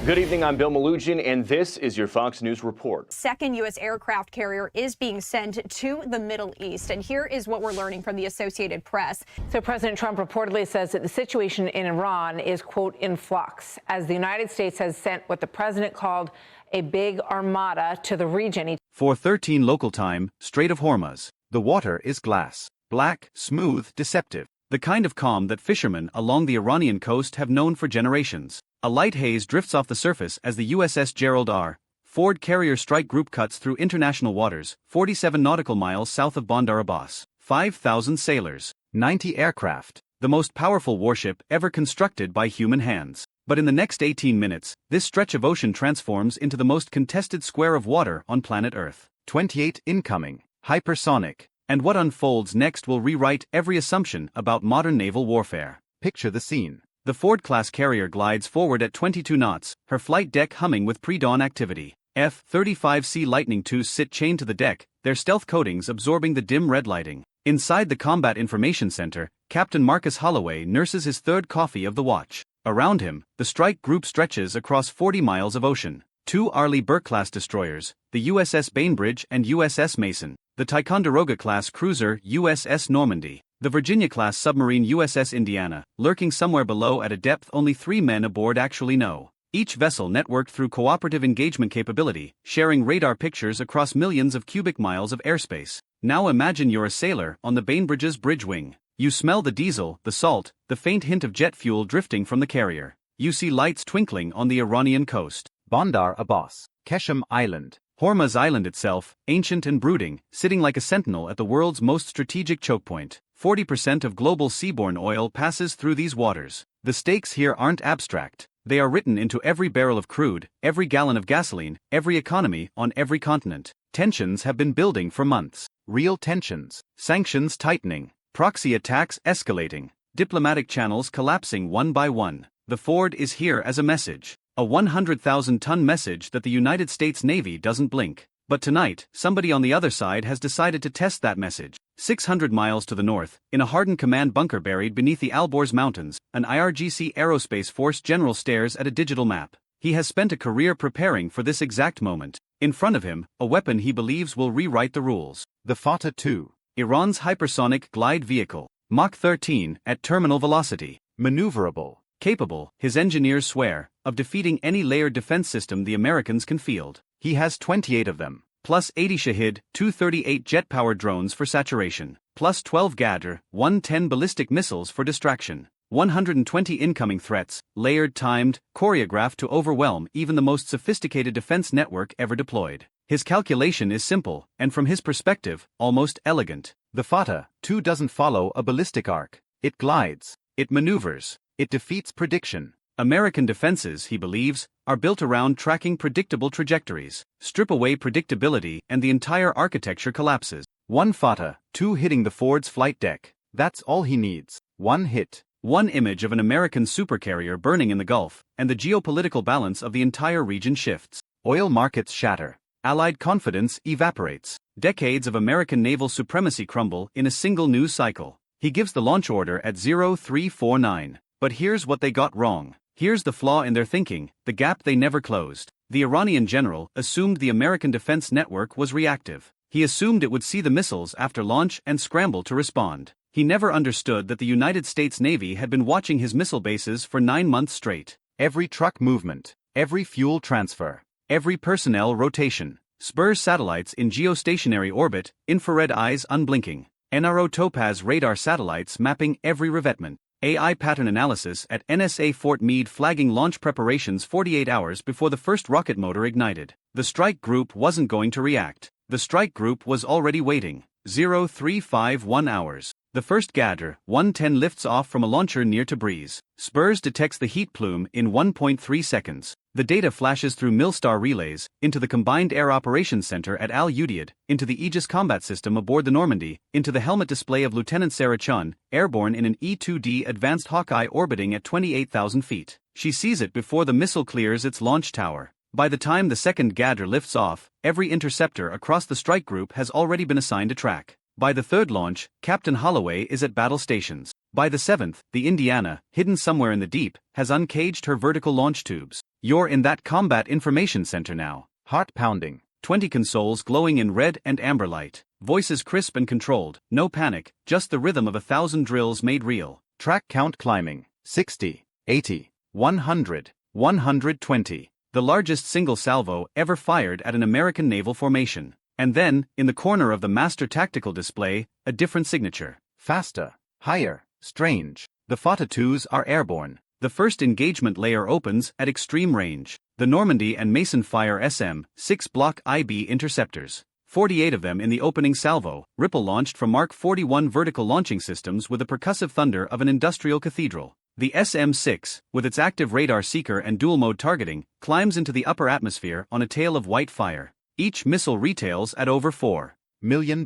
Good evening, I'm Bill Malugin, and this is your Fox News Report. Second U.S. aircraft carrier is being sent to the Middle East, and here is what we're learning from the Associated Press. So President Trump reportedly says that the situation in Iran is, quote, in flux, as the United States has sent what the president called a big armada to the region. 4:13 local time, Strait of Hormuz. The water is glass. Black, smooth, deceptive. The kind of calm that fishermen along the Iranian coast have known for generations. A light haze drifts off the surface as the USS Gerald R. Ford carrier strike group cuts through international waters, 47 nautical miles south of Bandar Abbas. 5,000 sailors, 90 aircraft, the most powerful warship ever constructed by human hands. But in the next 18 minutes, this stretch of ocean transforms into the most contested square of water on planet Earth. 28 incoming, hypersonic. And what unfolds next will rewrite every assumption about modern naval warfare. Picture the scene. The Ford-class carrier glides forward at 22 knots, her flight deck humming with pre-dawn activity. F-35C Lightning IIs sit chained to the deck, their stealth coatings absorbing the dim red lighting. Inside the Combat Information Center, Captain Marcus Holloway nurses his third coffee of the watch. Around him, the strike group stretches across 40 miles of ocean. Two Arleigh Burke-class destroyers, the USS Bainbridge and USS Mason, the Ticonderoga-class cruiser USS Normandy, the Virginia-class submarine USS Indiana, lurking somewhere below at a depth only 3 men aboard actually know. Each vessel networked through cooperative engagement capability, sharing radar pictures across millions of cubic miles of airspace. Now imagine you're a sailor on the Bainbridge's bridge wing. You smell the diesel, the salt, the faint hint of jet fuel drifting from the carrier. You see lights twinkling on the Iranian coast. Bandar Abbas, Keshem Island. Hormuz Island itself, ancient and brooding, sitting like a sentinel at the world's most strategic chokepoint. 40% of global seaborne oil passes through these waters. The stakes here aren't abstract. They are written into every barrel of crude, every gallon of gasoline, every economy on every continent. Tensions have been building for months. Real tensions. Sanctions tightening. Proxy attacks escalating. Diplomatic channels collapsing one by one. The Ford is here as a message. A 100,000-ton message that the United States Navy doesn't blink. But tonight, somebody on the other side has decided to test that message. 600 miles to the north, in a hardened command bunker buried beneath the Alborz Mountains, an IRGC Aerospace Force general stares at a digital map. He has spent a career preparing for this exact moment. In front of him, a weapon he believes will rewrite the rules. The Fateh 2, Iran's hypersonic glide vehicle. Mach 13 at terminal velocity. Maneuverable. Capable, his engineers swear, of defeating any layered defense system the Americans can field. He has 28 of them, plus 80 Shahid, 238 jet-powered drones for saturation, plus 12 Ghadr, 110 ballistic missiles for distraction, 120 incoming threats, layered, timed, choreographed to overwhelm even the most sophisticated defense network ever deployed. His calculation is simple, and from his perspective, almost elegant. The Fateh 2 doesn't follow a ballistic arc. It glides. It maneuvers. It defeats prediction. American defenses, he believes, are built around tracking predictable trajectories. Strip away predictability and the entire architecture collapses. One Fateh 2 hitting the Ford's flight deck. That's all he needs. One hit. One image of an American supercarrier burning in the Gulf, and the geopolitical balance of the entire region shifts. Oil markets shatter. Allied confidence evaporates. Decades of American naval supremacy crumble in a single news cycle. He gives the launch order at 0349. But here's what they got wrong. Here's the flaw in their thinking, the gap they never closed. The Iranian general assumed the American defense network was reactive. He assumed it would see the missiles after launch and scramble to respond. He never understood that the United States Navy had been watching his missile bases for 9 months straight. Every truck movement, every fuel transfer, every personnel rotation. Spurs satellites in geostationary orbit, infrared eyes unblinking. NRO Topaz radar satellites mapping every revetment. AI pattern analysis at NSA Fort Meade flagging launch preparations 48 hours before the first rocket motor ignited. The strike group wasn't going to react. The strike group was already waiting. 0351 hours. The first Ghadr 110 lifts off from a launcher near Tabriz. Spurs detects the heat plume in 1.3 seconds. The data flashes through Milstar relays, into the Combined Air Operations Center at Al Udeid, into the Aegis combat system aboard the Normandy, into the helmet display of Lieutenant Sarah Chun, airborne in an E-2D advanced Hawkeye orbiting at 28,000 feet. She sees it before the missile clears its launch tower. By the time the second Ghadr lifts off, every interceptor across the strike group has already been assigned a track. By the third launch, Captain Holloway is at battle stations. By the seventh, the Indiana, hidden somewhere in the deep, has uncaged her vertical launch tubes. You're in that combat information center now. Heart pounding. 20 consoles glowing in red and amber light. Voices crisp and controlled. No panic, just the rhythm of 1,000 drills made real. Track count climbing. 60, 80, 100, 120. The largest single salvo ever fired at an American naval formation. And then, in the corner of the master tactical display, a different signature. Faster, higher, strange. The Fata-2s are airborne. The first engagement layer opens at extreme range. The Normandy and Mason fire SM-6 Block IB interceptors. 48 of them in the opening salvo, ripple launched from Mark 41 vertical launching systems with the percussive thunder of an industrial cathedral. The SM-6, with its active radar seeker and dual-mode targeting, climbs into the upper atmosphere on a tail of white fire. Each missile retails at over $4 million.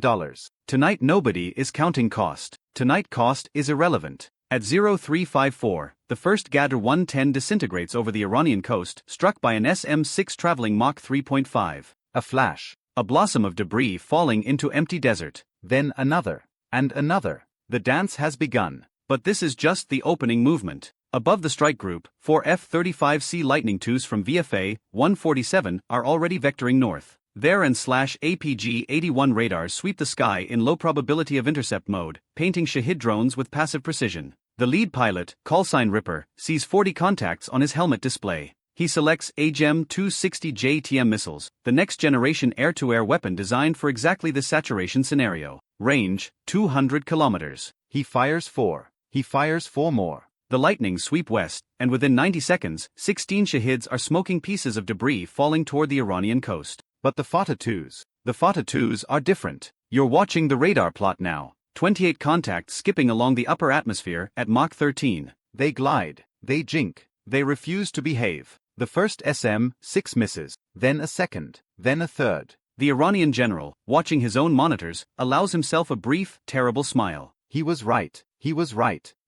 Tonight nobody is counting cost. Tonight cost is irrelevant. At 0354, the first Gadr-110 disintegrates over the Iranian coast, struck by an SM-6 traveling Mach 3.5. A flash. A blossom of debris falling into empty desert. Then another. And another. The dance has begun. But this is just the opening movement. Above the strike group, 4 F-35C Lightning IIs from VFA 147 are already vectoring north. Their APG-81 radars sweep the sky in low probability of intercept mode, painting Shahid drones with passive precision. The lead pilot, callsign Ripper, sees 40 contacts on his helmet display. He selects AGEM-260 JTM missiles, the next-generation air-to-air weapon designed for exactly this saturation scenario. Range, 200 kilometers. He fires 4. He fires 4 more. The Lightnings sweep west, and within 90 seconds, 16 Shahids are smoking pieces of debris falling toward the Iranian coast. But the Fata-2s are different. You're watching the radar plot now. 28 contacts skipping along the upper atmosphere at Mach 13. They glide, they jink, they refuse to behave. The first SM-6 misses, then a second, then a third. The Iranian general, watching his own monitors, allows himself a brief, terrible smile. He was right.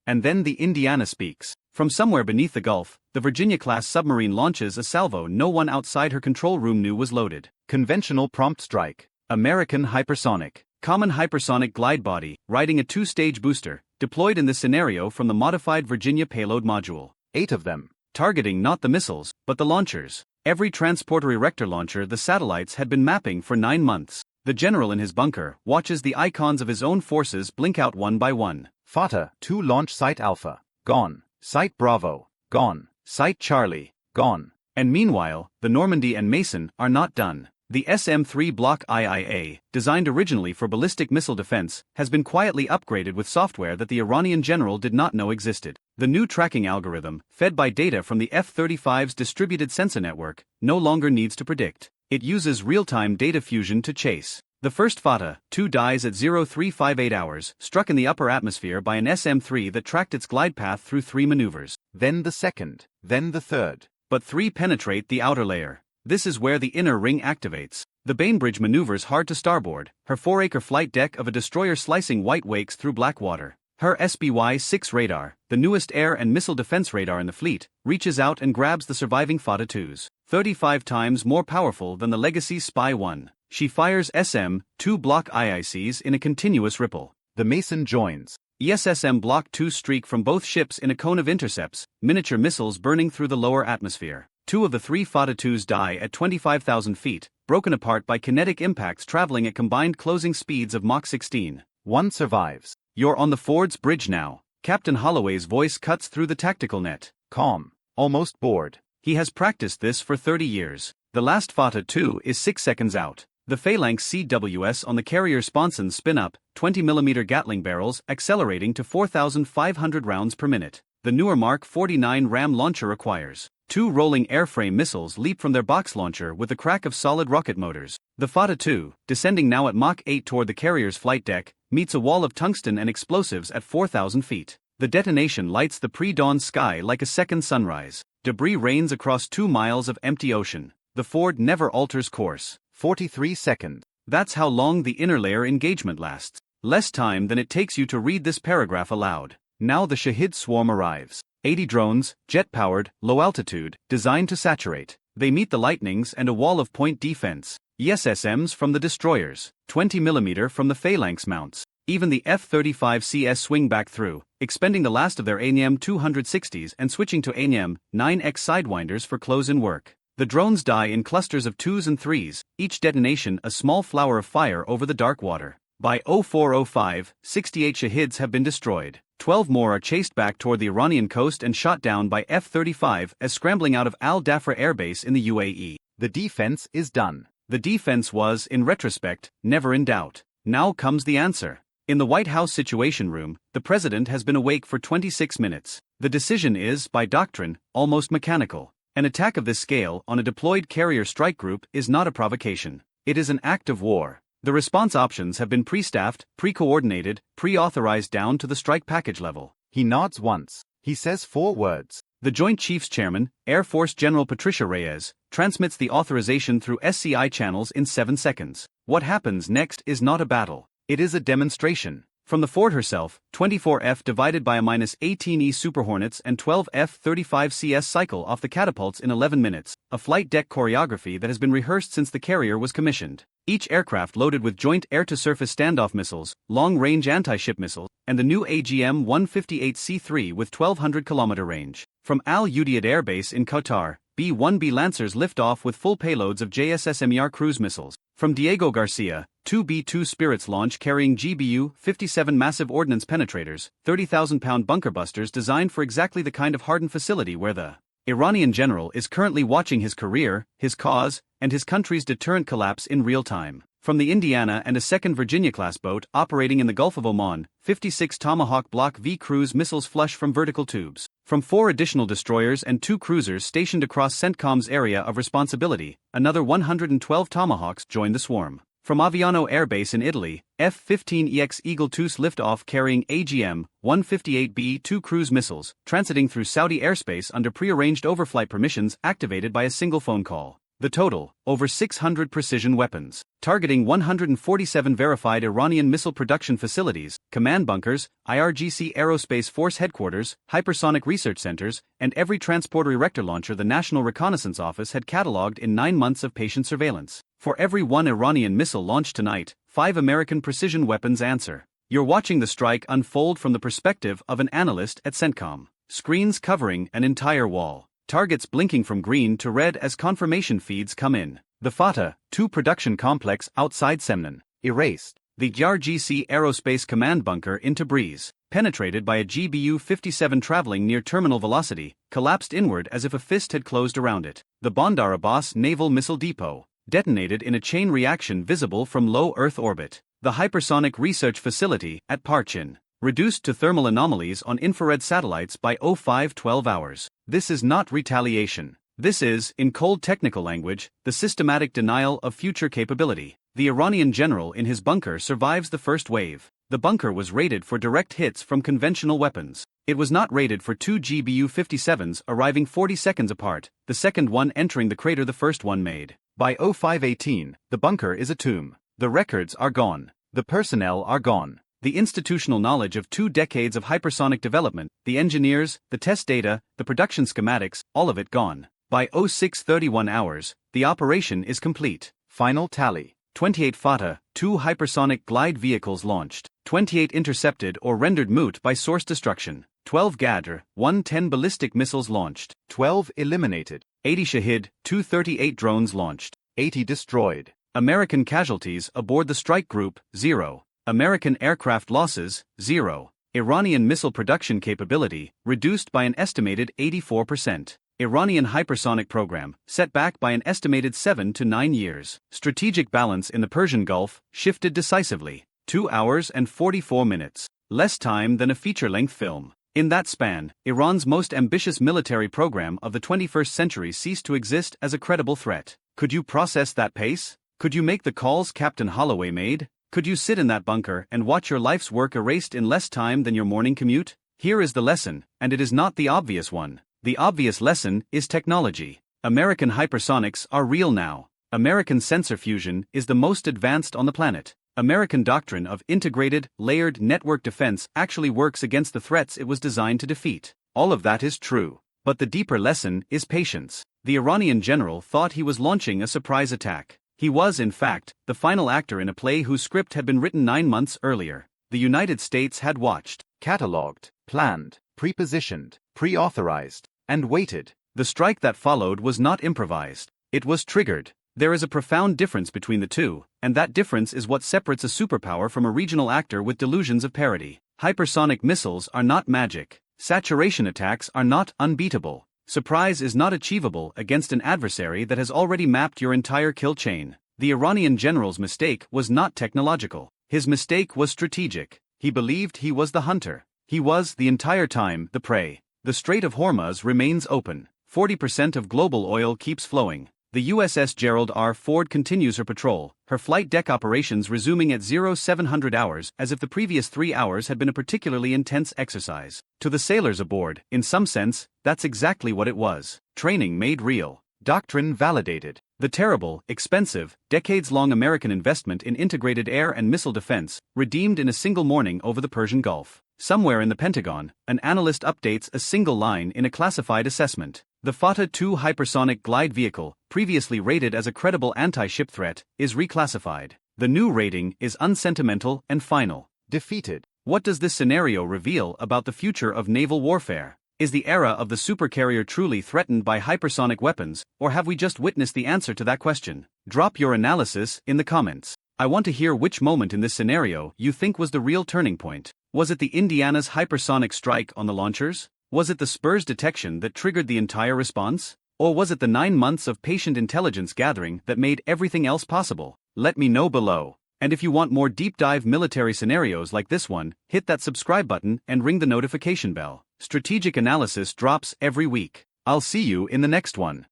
And then the Indiana speaks. From somewhere beneath the Gulf, the Virginia-class submarine launches a salvo no one outside her control room knew was loaded. Conventional prompt strike. American hypersonic. Common hypersonic glide body, riding a 2-stage booster, deployed in this scenario from the modified Virginia payload module. 8 of them. Targeting not the missiles, but the launchers. Every transporter erector launcher the satellites had been mapping for 9 months. The general in his bunker watches the icons of his own forces blink out one by one. Fata-2 launch site Alpha. Gone. Site Bravo. Gone. Site Charlie. Gone. And meanwhile, the Normandy and Mason are not done. The SM-3 Block IIA, designed originally for ballistic missile defense, has been quietly upgraded with software that the Iranian general did not know existed. The new tracking algorithm, fed by data from the F-35's distributed sensor network, no longer needs to predict. It uses real-time data fusion to chase. The first Fata-2 dies at 0358 hours, struck in the upper atmosphere by an SM-3 that tracked its glide path through 3 maneuvers. Then the second, then the third. But 3 penetrate the outer layer. This is where the inner ring activates. The Bainbridge maneuvers hard to starboard, her 4-acre flight deck of a destroyer slicing white wakes through black water. Her SBY-6 radar, the newest air and missile defense radar in the fleet, reaches out and grabs the surviving Fata-2s. 35 times more powerful than the legacy Spy-1. She fires SM-2 Block IICs in a continuous ripple. The Mason joins. ESSM Block 2 streak from both ships in a cone of intercepts, miniature missiles burning through the lower atmosphere. 2 of the 3 Fata-2s die at 25,000 feet, broken apart by kinetic impacts traveling at combined closing speeds of Mach 16. 1 survives. You're on the Ford's bridge now. Captain Holloway's voice cuts through the tactical net. Calm. Almost bored. He has practiced this for 30 years. The last Fata-2 is 6 seconds out. The Phalanx CWS on the carrier sponsons spin up, 20mm Gatling barrels accelerating to 4,500 rounds per minute. The newer Mark 49 Ram launcher requires 2 rolling airframe missiles leap from their box launcher with the crack of solid rocket motors. The Fata-2, descending now at Mach 8 toward the carrier's flight deck, meets a wall of tungsten and explosives at 4,000 feet. The detonation lights the pre-dawn sky like a second sunrise. Debris rains across 2 miles of empty ocean. The Ford never alters course. 43 seconds. That's how long the inner layer engagement lasts. Less time than it takes you to read this paragraph aloud. Now the Shahid swarm arrives. 80 drones, jet-powered, low-altitude, designed to saturate. They meet the Lightnings and a wall of point defense. ESSMs from the destroyers, 20mm from the Phalanx mounts. Even the F-35CS swing back through, expending the last of their ANM-260s and switching to ANM-9X sidewinders for close-in work. The drones die in clusters of 2s and 3s, each detonation a small flower of fire over the dark water. By 0405, 68 Shahids have been destroyed. 12 more are chased back toward the Iranian coast and shot down by F-35 as scrambling out of Al Dhafra Air Base in the UAE. The defense is done. The defense was, in retrospect, never in doubt. Now comes the answer. In the White House Situation Room, the president has been awake for 26 minutes. The decision is, by doctrine, almost mechanical. An attack of this scale on a deployed carrier strike group is not a provocation. It is an act of war. The response options have been pre-staffed, pre-coordinated, pre-authorized down to the strike package level. He nods once. He says 4 words. The Joint Chiefs Chairman, Air Force General Patricia Reyes, transmits the authorization through SCI channels in 7 seconds. What happens next is not a battle. It is a demonstration. From the Ford herself, 24F divided by a -18E Super Hornets and 12 F-35CS cycle off the catapults in 11 minutes, a flight deck choreography that has been rehearsed since the carrier was commissioned. Each aircraft loaded with joint air-to-surface standoff missiles, long-range anti-ship missiles, and the new AGM-158C3 with 1,200-kilometer range. From Al Udeid Air Base in Qatar, B-1B Lancers lift off with full payloads of JSSMER cruise missiles. From Diego Garcia, 2 B-2 Spirits launch carrying GBU-57 massive ordnance penetrators, 30,000-pound bunker busters designed for exactly the kind of hardened facility where the Iranian general is currently watching his career, his cause, and his country's deterrent collapse in real time. From the Indiana and a second Virginia-class boat operating in the Gulf of Oman, 56 Tomahawk Block V cruise missiles flush from vertical tubes. From 4 additional destroyers and 2 cruisers stationed across CENTCOM's area of responsibility, another 112 Tomahawks join the swarm. From Aviano Air Base in Italy, F-15EX Eagle II liftoff carrying AGM-158B-2 cruise missiles, transiting through Saudi airspace under prearranged overflight permissions activated by a single phone call. The total, over 600 precision weapons, targeting 147 verified Iranian missile production facilities, command bunkers, IRGC Aerospace Force headquarters, hypersonic research centers, and every transporter erector launcher the National Reconnaissance Office had catalogued in 9 months of patient surveillance. For every 1 Iranian missile launched tonight, 5 American precision weapons answer. You're watching the strike unfold from the perspective of an analyst at CENTCOM. Screens covering an entire wall. Targets blinking from green to red as confirmation feeds come in. The Fatah 2 production complex outside Semnan, erased. The IRGC Aerospace Command Bunker in Tabriz, penetrated by a GBU-57 traveling near terminal velocity, collapsed inward as if a fist had closed around it. The Bandar Abbas Naval Missile Depot, detonated in a chain reaction visible from low Earth orbit. The Hypersonic Research Facility at Parchin, reduced to thermal anomalies on infrared satellites by 0512 hours. This is not retaliation. This is, in cold technical language, the systematic denial of future capability. The Iranian general in his bunker survives the first wave. The bunker was rated for direct hits from conventional weapons. It was not rated for 2 GBU-57s arriving 40 seconds apart, the second one entering the crater the first one made. By 0518, the bunker is a tomb. The records are gone. The personnel are gone. The institutional knowledge of 2 decades of hypersonic development, the engineers, the test data, the production schematics, all of it gone. By 0631 hours, the operation is complete. Final tally. 28 Fatah, 2 hypersonic glide vehicles launched. 28 intercepted or rendered moot by source destruction. 12 Gadr, 110 ballistic missiles launched. 12 eliminated. 80 Shahid, 238 drones launched. 80 destroyed. American casualties aboard the strike group, 0. American aircraft losses, 0. Iranian missile production capability, reduced by an estimated 84%. Iranian hypersonic program, set back by an estimated 7 to 9 years. Strategic balance in the Persian Gulf, shifted decisively. 2 hours and 44 minutes. Less time than a feature-length film. In that span, Iran's most ambitious military program of the 21st century ceased to exist as a credible threat. Could you process that pace? Could you make the calls Captain Holloway made? Could you sit in that bunker and watch your life's work erased in less time than your morning commute? Here is the lesson, and it is not the obvious one. The obvious lesson is technology. American hypersonics are real now. American sensor fusion is the most advanced on the planet. American doctrine of integrated, layered network defense actually works against the threats it was designed to defeat. All of that is true. But the deeper lesson is patience. The Iranian general thought he was launching a surprise attack. He was, in fact, the final actor in a play whose script had been written 9 months earlier. The United States had watched, catalogued, planned, prepositioned, pre-authorized, and waited. The strike that followed was not improvised. It was triggered. There is a profound difference between the two, and that difference is what separates a superpower from a regional actor with delusions of parity. Hypersonic missiles are not magic. Saturation attacks are not unbeatable. Surprise is not achievable against an adversary that has already mapped your entire kill chain. The Iranian general's mistake was not technological. His mistake was strategic. He believed he was the hunter. He was, the entire time, the prey. The Strait of Hormuz remains open. 40% of global oil keeps flowing. The USS Gerald R Ford continues her patrol, her flight deck operations resuming at 0700 hours as if the previous 3 hours had been a particularly intense exercise. To the sailors aboard, in some sense, that's exactly what it was. Training made real. Doctrine validated. The terrible, expensive, decades-long American investment in integrated air and missile defense, redeemed in a single morning over the Persian Gulf. Somewhere in the Pentagon, an analyst updates a single line in a classified assessment. The Fateh-2 hypersonic glide vehicle, previously rated as a credible anti-ship threat, is reclassified. The new rating is unsentimental and final. Defeated. What does this scenario reveal about the future of naval warfare? Is the era of the supercarrier truly threatened by hypersonic weapons, or have we just witnessed the answer to that question? Drop your analysis in the comments. I want to hear which moment in this scenario you think was the real turning point. Was it the Indiana's hypersonic strike on the launchers? Was it the Spurs detection that triggered the entire response? Or was it the 9 months of patient intelligence gathering that made everything else possible? Let me know below. And if you want more deep dive military scenarios like this one, hit that subscribe button and ring the notification bell. Strategic analysis drops every week. I'll see you in the next one.